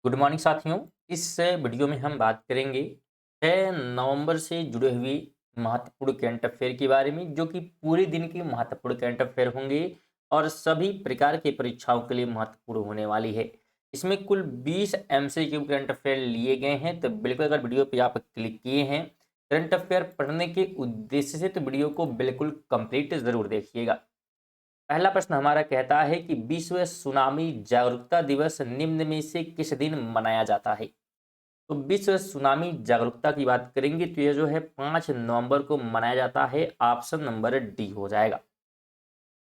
Good morning साथियों। इस video में हम बात करेंगे 6 नवंबर से जुड़े हुए महत्वपूर्ण करंट अफेयर के बारे में, जो कि पूरे दिन की महत्वपूर्ण करंट अफेयर होंगे और सभी प्रकार की परीक्षाओं के लिए महत्वपूर्ण होने वाली है। इसमें कुल 20 एमसीक्यू करंट अफेयर लिए गए हैं, तो बिल्कुल अगर वीडियो पे आप क्लिक किए हैं करंट अफेयर पढ़ने के उद्देश्य से, तो वीडियो को बिल्कुल कंप्लीट जरूर देखिएगा। पहला प्रश्न हमारा कहता है कि विश्व सुनामी जागरूकता दिवस निम्न में से किस दिन मनाया जाता है। तो विश्व सुनामी जागरूकता की बात करेंगे तो यह जो है 5 नवंबर को मनाया जाता है। ऑप्शन नंबर डी हो जाएगा।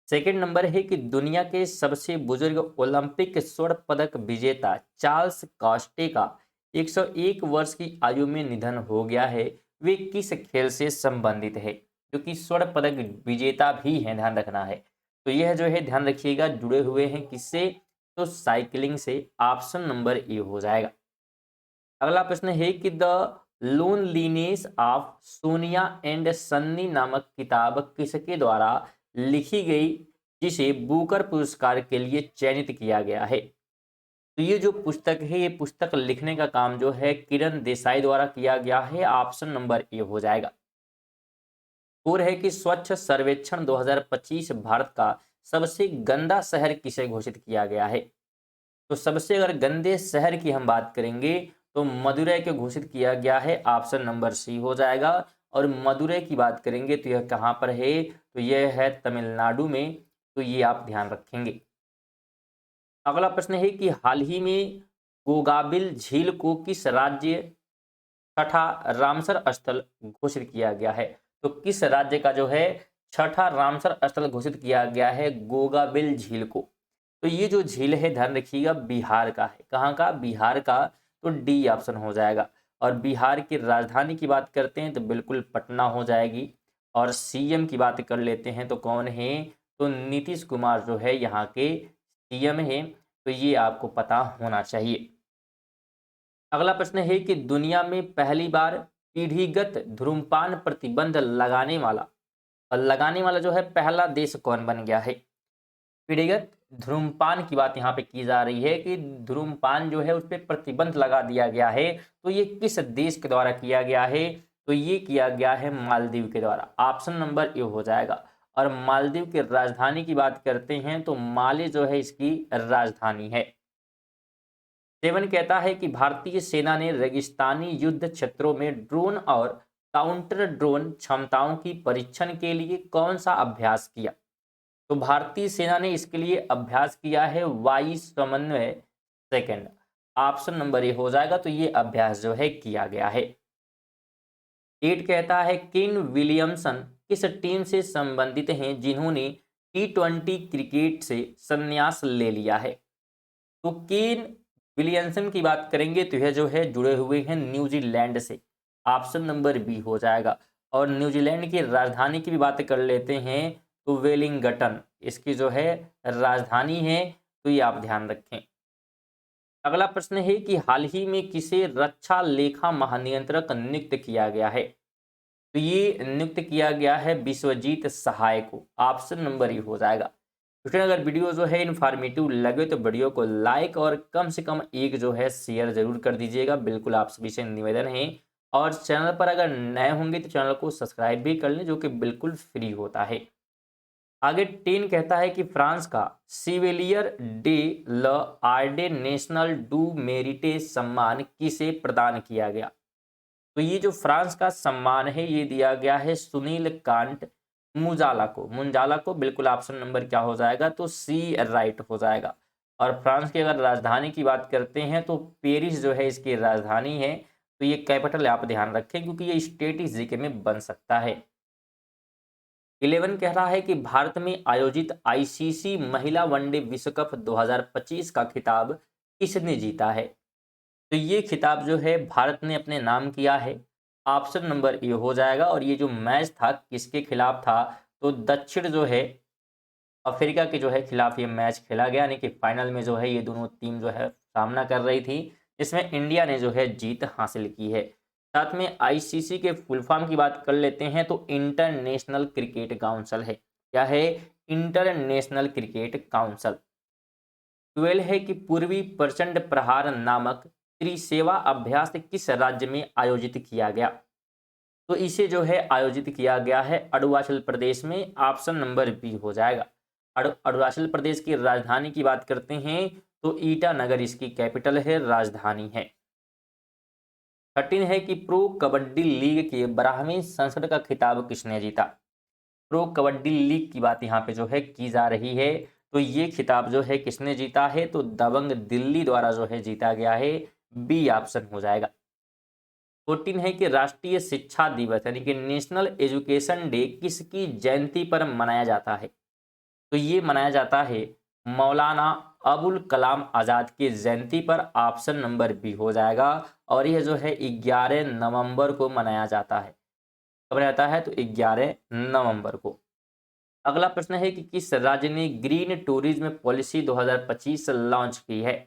सेकंड नंबर है कि दुनिया के सबसे बुजुर्ग ओलंपिक स्वर्ण पदक विजेता चार्ल्स कास्टे का 101 वर्ष की आयु में निधन हो गया है। वे किस खेल से संबंधित है, जो कि स्वर्ण पदक विजेता भी हैं, ध्यान रखना है। तो यह जो है ध्यान रखिएगा, जुड़े हुए हैं किससे, तो साइकिलिंग से। ऑप्शन नंबर ए हो जाएगा। अगला प्रश्न है कि the loneliness of Sonia and Sunny नामक किताब किसके द्वारा लिखी गई, जिसे बुकर पुरस्कार के लिए चयनित किया गया है। तो ये जो पुस्तक है, ये पुस्तक लिखने का काम जो है किरण देसाई द्वारा किया गया है। ऑप्शन नंबर ए हो जाएगा। और है कि स्वच्छ सर्वेक्षण 2025 भारत का सबसे गंदा शहर किसे घोषित किया गया है। तो सबसे अगर गंदे शहर की हम बात करेंगे तो मदुरै को घोषित किया गया है। ऑप्शन नंबर सी हो जाएगा। और मदुरै की बात करेंगे तो यह कहाँ पर है, तो यह है तमिलनाडु में। तो ये आप ध्यान रखेंगे। अगला प्रश्न है कि हाल ही में गोगाबिल झील को किस राज्य छठा रामसर स्थल घोषित किया गया है। तो किस राज्य का जो है छठा रामसर स्थल घोषित किया गया है गोगाबिल झील को। तो ये जो झील है ध्यान रखिएगा बिहार का है। कहाँ का, बिहार का। तो डी ऑप्शन हो जाएगा। और बिहार की राजधानी की बात करते हैं तो बिल्कुल पटना हो जाएगी। और सीएम की बात कर लेते हैं तो कौन है, तो नीतीश कुमार जो है यहाँ के सीएम है। तो ये आपको पता होना चाहिए। अगला प्रश्न है कि दुनिया में पहली बार पीढ़ीगत धूम्रपान प्रतिबंध लगाने वाला जो है पहला देश कौन बन गया है। पीढ़ीगत धूम्रपान की बात यहाँ पे की जा रही है कि धूम्रपान जो है उस पर प्रतिबंध लगा दिया गया है। तो ये किस देश के द्वारा किया गया है, तो ये किया गया है मालदीव के द्वारा। ऑप्शन नंबर ए हो जाएगा। और मालदीव की राजधानी की बात करते हैं तो माले जो है इसकी राजधानी है। सेवन कहता है कि भारतीय सेना ने रेगिस्तानी युद्ध क्षेत्रों में ड्रोन और काउंटर ड्रोन क्षमताओं की परीक्षण के लिए कौन सा अभ्यास किया। तो भारतीय सेना ने इसके लिए अभ्यास किया है वायु समन्वय सेकंड। ऑप्शन नंबर ए हो जाएगा। तो ये अभ्यास जो है किया गया है। 8 कहता है केन विलियमसन किस टीम से संबंधित हैं जिन्होंने T20 क्रिकेट से संन्यास ले लिया है। तो केन विलियमसन की बात करेंगे तो यह जो है जुड़े हुए हैं न्यूजीलैंड से। ऑप्शन नंबर बी हो जाएगा। और न्यूजीलैंड की राजधानी की भी बात कर लेते हैं तो वेलिंगटन इसकी जो है राजधानी है। तो ये आप ध्यान रखें। अगला प्रश्न है कि हाल ही में किसे रक्षा लेखा महानियंत्रक नियुक्त किया गया है। तो ये नियुक्त किया गया है विश्वजीत सहाय को। ऑप्शन नंबर ये हो जाएगा। क्योंकि अगर वीडियो जो है इन्फॉर्मेटिव लगे तो वीडियो को लाइक और कम से कम एक जो है शेयर जरूर कर दीजिएगा, बिल्कुल आप सभी से निवेदन है। और चैनल पर अगर नए होंगे तो चैनल को सब्सक्राइब भी कर लें, जो कि बिल्कुल फ्री होता है। आगे 10 कहता है कि फ्रांस का सिविलियर डे ल आर्डे नेशनल डू मेरिटे सम्मान किसे प्रदान किया गया। तो ये जो फ्रांस का सम्मान है ये दिया गया है सुनील कांट मुंजाला को। बिल्कुल ऑप्शन नंबर क्या हो जाएगा, तो सी राइट हो जाएगा। और फ्रांस की अगर राजधानी की बात करते हैं तो पेरिस जो है इसकी राजधानी है। तो ये कैपिटल आप ध्यान रखें क्योंकि ये स्टेट इस जीके में बन सकता है। 11 कह रहा है कि भारत में आयोजित आईसीसी महिला वनडे विश्व कप 2025 का खिताब किसने जीता है। तो ये खिताब जो है भारत ने अपने नाम किया है। ऑप्शन नंबर ए हो जाएगा। और ये जो मैच था किसके खिलाफ था, तो दक्षिण जो है अफ्रीका के जो है खिलाफ ये मैच खेला गया, यानी कि फाइनल में जो है ये दोनों टीम जो है सामना कर रही थी, जिसमें इंडिया ने जो है जीत हासिल की है। साथ में आईसीसी के फुल फॉर्म की बात कर लेते हैं तो इंटरनेशनल क्रिकेट काउंसिल है। क्या है, इंटरनेशनल क्रिकेट काउंसिल। 12 है कि पूर्वी प्रचंड प्रहार नामक त्रिसेवा अभ्यास किस राज्य में आयोजित किया गया? तो इसे जो है आयोजित किया गया है अरुणाचल प्रदेश में। ऑप्शन नंबर बी हो जाएगा। अरुणाचल प्रदेश की राजधानी की बात करते हैं तो ईटानगर इसकी कैपिटल है, राजधानी है। 13 है कि प्रो कबड्डी लीग के 12वें संस्करण का खिताब किसने जीता? प्रो कबड्डी लीग की बात यहाँ पे जो है की जा रही है, तो ये खिताब जो है किसने जीता है? तो दबंग दिल्ली द्वारा जो है जीता गया है। बी ऑप्शन हो जाएगा। 14 है कि राष्ट्रीय शिक्षा दिवस यानी कि नेशनल एजुकेशन डे किसकी जयंती पर मनाया जाता है? तो ये मनाया जाता है मौलाना अबुल कलाम आजाद की जयंती पर। ऑप्शन नंबर बी हो जाएगा। और यह जो है 11 नवंबर को मनाया जाता है। कब मनाया जाता है? तो 11 नवंबर को। अगला प्रश्न है कि किस राज्य ने ग्रीन टूरिज्म पॉलिसी 2025 लॉन्च की है?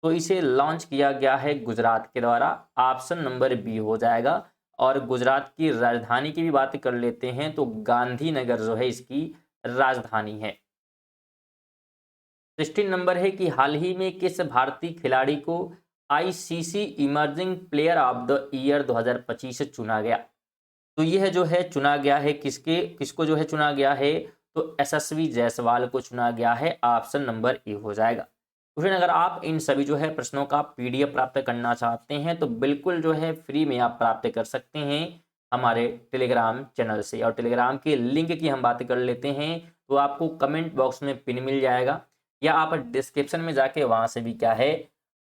तो इसे लॉन्च किया गया है गुजरात के द्वारा। ऑप्शन नंबर बी हो जाएगा। और गुजरात की राजधानी की भी बात कर लेते हैं तो गांधीनगर जो है इसकी राजधानी है। 16 नंबर है कि हाल ही में किस भारतीय खिलाड़ी को ICC emerging player of the year 2025 चुना गया? तो यह जो है चुना गया है किसको जो है चुना गया है? तो यशस्वी जायसवाल को चुना गया है। ऑप्शन नंबर ए हो जाएगा। तो फिर अगर आप इन सभी जो है प्रश्नों का पीडीएफ प्राप्त करना चाहते हैं तो बिल्कुल जो है फ्री में आप प्राप्त कर सकते हैं हमारे टेलीग्राम चैनल से। और टेलीग्राम के लिंक की हम बात कर लेते हैं तो आपको कमेंट बॉक्स में पिन मिल जाएगा, या आप डिस्क्रिप्शन में जाके वहाँ से भी क्या है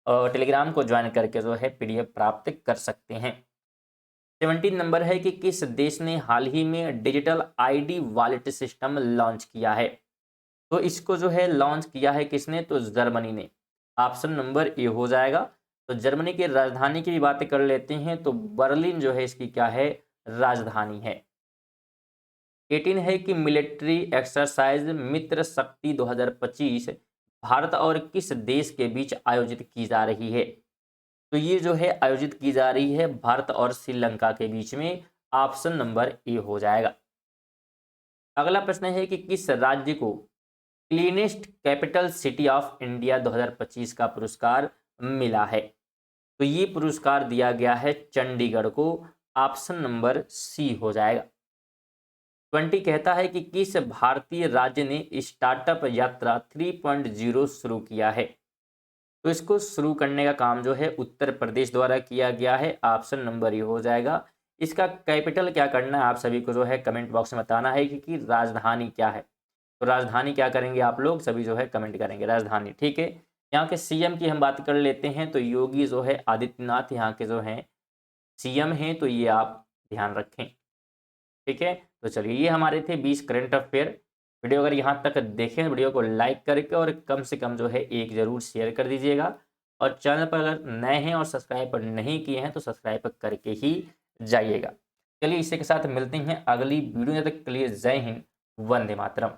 टेलीग्राम को ज्वाइन करके जो है पीडीएफ प्राप्त कर सकते हैं। 17 नंबर है कि किस देश ने हाल ही में digital ID wallet system launch किया है? तो इसको जो है लॉन्च किया है किसने? तो जर्मनी ने। ऑप्शन नंबर ए हो जाएगा। तो जर्मनी की राजधानी की भी बात कर लेते हैं तो बर्लिन जो है इसकी क्या है? राजधानी है। 18 है कि मिलिट्री एक्सरसाइज मित्र शक्ति 2025 भारत और किस देश के बीच आयोजित की जा रही है? तो ये जो है आयोजित की जा रही है भारत और श्रीलंका के बीच में। ऑप्शन नंबर ए हो जाएगा। अगला प्रश्न है कि किस राज्य को cleanest capital city of India 2025 का पुरस्कार मिला है? तो ये पुरस्कार दिया गया है चंडीगढ़ को। ऑप्शन नंबर सी हो जाएगा। 20 कहता है कि किस भारतीय राज्य ने स्टार्टअप यात्रा 3.0 शुरू किया है? तो इसको शुरू करने का काम जो है उत्तर प्रदेश द्वारा किया गया है। ऑप्शन नंबर ये हो जाएगा। इसका कैपिटल क्या करना है आप सभी को जो है कमेंट बॉक्स में बताना है कि राजधानी क्या है। तो राजधानी क्या करेंगे आप लोग सभी जो है कमेंट करेंगे राजधानी, ठीक है। यहाँ के सीएम की हम बात कर लेते हैं तो योगी जो है आदित्यनाथ यहाँ के जो हैं सीएम हैं, तो ये आप ध्यान रखें, ठीक है। तो चलिए ये हमारे थे 20 करंट अफेयर। वीडियो अगर यहाँ तक देखें वीडियो को लाइक करके और कम से कम जो है एक ज़रूर शेयर कर दीजिएगा। और चैनल पर अगर नए हैं और सब्सक्राइब नहीं किए हैं तो सब्सक्राइब करके ही जाइएगा। चलिए इसी के साथ मिलते हैं अगली वीडियो, तक के लिए जय हिंद, वंदे मातरम।